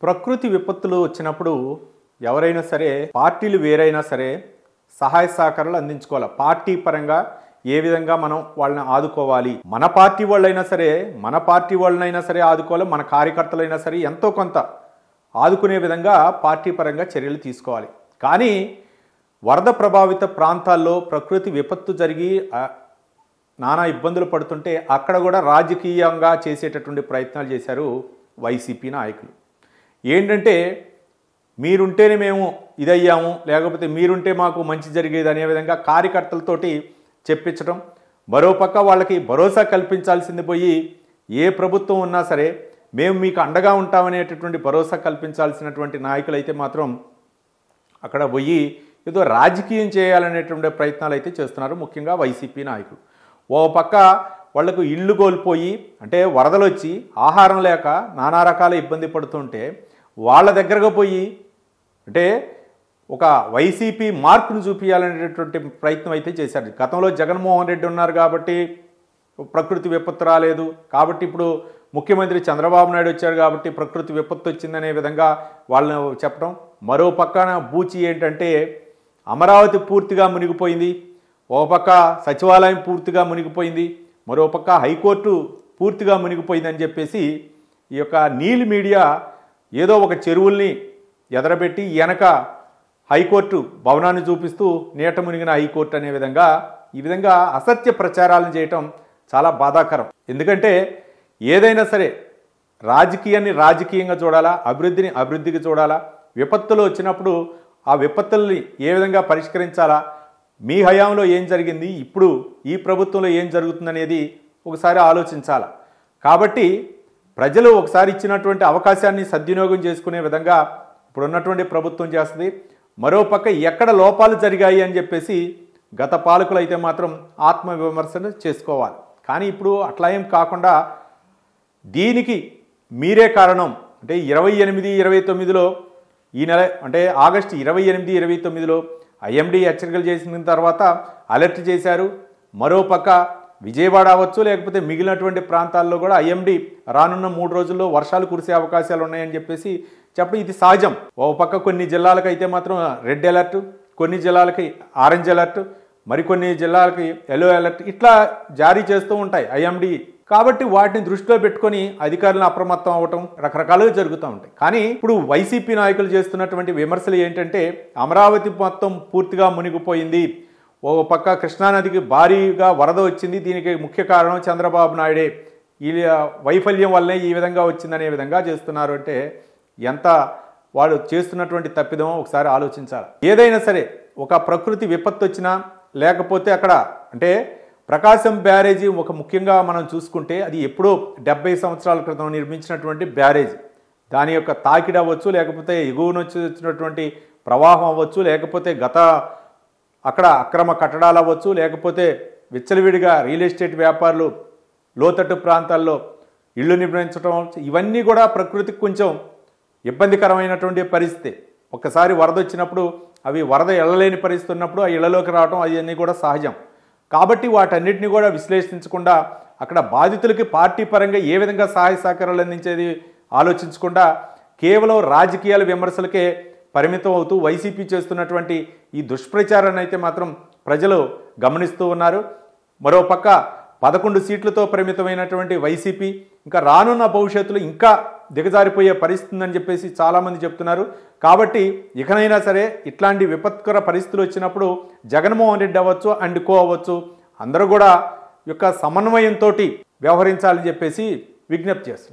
ప్రకృతి విపత్తులు వచ్చినప్పుడు ఎవరైనా సరే పార్టీలు వేరైనా సరే సహాయ సహకారాలు అందించుకోవాలి. పార్టీ పరంగా ఏ విధంగా మనం వాళ్ళని ఆదుకోవాలి, మన పార్టీ వాళ్ళనైనా సరే ఆదుకోవాలి, మన కార్యకర్తలైనా సరే ఎంతో కొంత ఆదుకునే విధంగా పార్టీ పరంగా చర్యలు తీసుకోవాలి. కానీ వరద ప్రభావిత ప్రాంతాల్లో ప్రకృతి విపత్తు జరిగి నానా ఇబ్బందులు పడుతుంటే అక్కడ కూడా రాజకీయంగా చేసేటటువంటి ప్రయత్నాలు చేశారు వైసీపీ నాయకులు. ఏంటంటే మీరుంటేనే మేము ఇదయ్యాము, లేకపోతే మీరుంటే మాకు మంచి జరిగేది అనే విధంగా కార్యకర్తలతోటి చెప్పించడం, మరోపక్క వాళ్ళకి భరోసా కల్పించాల్సింది పోయి ఏ ప్రభుత్వం ఉన్నా సరే మేము మీకు అండగా ఉంటామనేటటువంటి భరోసా కల్పించాల్సినటువంటి నాయకులు అయితే మాత్రం అక్కడ పోయి ఏదో రాజకీయం చేయాలనేటువంటి ప్రయత్నాలు అయితే చేస్తున్నారు, ముఖ్యంగా వైసీపీ నాయకులు. ఓ పక్క వాళ్లకు ఇళ్ళు కోల్పోయి అంటే వరదలు వచ్చి ఆహారం లేక నానా రకాల ఇబ్బంది పడుతుంటే వాళ్ళ దగ్గరకు పోయి అంటే ఒక వైసీపీ మార్కును చూపించాలనేటటువంటి ప్రయత్నం అయితే చేశారు. గతంలో జగన్మోహన్ రెడ్డి ఉన్నారు కాబట్టి ప్రకృతి విపత్తు రాలేదు, కాబట్టి ఇప్పుడు ముఖ్యమంత్రి చంద్రబాబు నాయుడు వచ్చారు కాబట్టి ప్రకృతి విపత్తు వచ్చిందనే విధంగా వాళ్ళని చెప్పడం. మరో పక్కన బూచి ఏంటంటే అమరావతి పూర్తిగా మునిగిపోయింది, ఓ పక్క సచివాలయం పూర్తిగా మునిగిపోయింది, మరోపక్క హైకోర్టు పూర్తిగా మునిగిపోయిందని చెప్పేసి ఈ యొక్క నీల్ మీడియా ఏదో ఒక చెరువుల్ని ఎదరబెట్టి వెనక హైకోర్టు భవనాన్ని చూపిస్తూ నీట మునిగిన హైకోర్టు అనే విధంగా ఈ విధంగా అసత్య ప్రచారాలను చేయటం చాలా బాధాకరం. ఎందుకంటే ఏదైనా సరే రాజకీయాన్ని రాజకీయంగా చూడాలా, అభివృద్ధిని అభివృద్ధికి చూడాలా. విపత్తులు వచ్చినప్పుడు ఆ విపత్తుల్ని ఏ విధంగా పరిష్కరించాలా, మీ హయాంలో ఏం జరిగింది, ఇప్పుడు ఈ ప్రభుత్వంలో ఏం జరుగుతుందనేది ఒకసారి ఆలోచించాలి. కాబట్టి ప్రజలు ఒకసారి ఇచ్చినటువంటి అవకాశాన్ని సద్వినియోగం చేసుకునే విధంగా ఇప్పుడున్నటువంటి ప్రభుత్వం చేస్తుంది. మరోపక్క ఎక్కడ లోపాలు జరిగాయి అని చెప్పేసి గత పాలకులు అయితే మాత్రం ఆత్మవిమర్శన చేసుకోవాలి. కానీ ఇప్పుడు అట్లా ఏం కాకుండా దీనికి మీరే కారణం అంటే 28, 29లో ఈ నెల అంటే ఆగస్టు 28, 29లో ఐఎండీ హెచ్చరికలు చేసిన తర్వాత అలర్ట్ చేశారు. మరోపక్క విజయవాడ అవ్వచ్చు లేకపోతే మిగిలినటువంటి ప్రాంతాల్లో కూడా ఐఎండీ రానున్న 3 రోజుల్లో వర్షాలు కురిసే అవకాశాలు ఉన్నాయని చెప్పేసి చెప్పడం ఇది సహజం. ఓ పక్క కొన్ని జిల్లాలకు అయితే మాత్రం రెడ్ అలర్ట్, కొన్ని జిల్లాలకి ఆరెంజ్ అలర్ట్, మరికొన్ని జిల్లాలకి ఎల్లో అలర్ట్ ఇట్లా జారీ చేస్తూ ఉంటాయి ఐఎండీ. కాబట్టి వాటిని దృష్టిలో పెట్టుకొని అధికారులను అప్రమత్తం అవ్వటం రకరకాలుగా జరుగుతూ ఉంటాయి. కానీ ఇప్పుడు వైసీపీ నాయకులు చేస్తున్నటువంటి విమర్శలు ఏంటంటే అమరావతి మొత్తం పూర్తిగా మునిగిపోయింది, ఓ పక్క కృష్ణానదికి భారీగా వరద వచ్చింది, దీనికి ముఖ్య కారణం చంద్రబాబు నాయుడే, ఈ వైఫల్యం వల్లనే ఈ విధంగా వచ్చిందనే విధంగా చేస్తున్నారు. అంటే ఎంత వాడు చేస్తున్నటువంటి తప్పిదమో ఒకసారి ఆలోచించాలి. ఏదైనా సరే ఒక ప్రకృతి విపత్తు వచ్చినా లేకపోతే అక్కడ అంటే ప్రకాశం బ్యారేజీ ఒక ముఖ్యంగా మనం చూసుకుంటే అది ఎప్పుడో 70 సంవత్సరాల క్రితం నిర్మించినటువంటి బ్యారేజీ. దాని యొక్క తాకిడి అవ్వచ్చు, లేకపోతే ఎగువన వచ్చినటువంటి ప్రవాహం అవ్వచ్చు, లేకపోతే అక్కడ అక్రమ కట్టడాలు అవ్వచ్చు, లేకపోతే విచ్చలవిడిగా రియల్ ఎస్టేట్ వ్యాపారులు లోతట్టు ప్రాంతాల్లో ఇళ్ళు నిర్మించడం, ఇవన్నీ కూడా ప్రకృతికి కొంచెం ఇబ్బందికరమైనటువంటి పరిస్థితి. ఒక్కసారి వరద వచ్చినప్పుడు అవి వరద ఎళ్ళలేని పరిస్థితి ఉన్నప్పుడు ఆ ఇళ్లలోకి రావడం అవన్నీ కూడా సహజం. కాబట్టి వాటన్నిటిని కూడా విశ్లేషించకుండా అక్కడ బాధితులకి పార్టీ పరంగా ఏ విధంగా సహాయ సహకారాలు అందించేది ఆలోచించకుండా కేవలం రాజకీయాల విమర్శలకే పరిమితం అవుతూ వైసీపీ చేస్తున్నటువంటి ఈ దుష్ప్రచారాన్ని అయితే మాత్రం ప్రజలు గమనిస్తూ ఉన్నారు. మరోపక్క 11 సీట్లతో పరిమితమైనటువంటి వైసీపీ ఇంకా రానున్న భవిష్యత్తులో ఇంకా దిగజారిపోయే పరిస్థితి ఉందని చెప్పేసి చాలామంది చెప్తున్నారు. కాబట్టి ఇకనైనా సరే ఇట్లాంటి విపత్కర పరిస్థితులు వచ్చినప్పుడు జగన్మోహన్ రెడ్డి అవ్వచ్చు అండ్ కో అవ్వచ్చు అందరూ కూడా యొక్క సమన్వయంతో వ్యవహరించాలని చెప్పేసి విజ్ఞప్తి చేస్తున్నారు.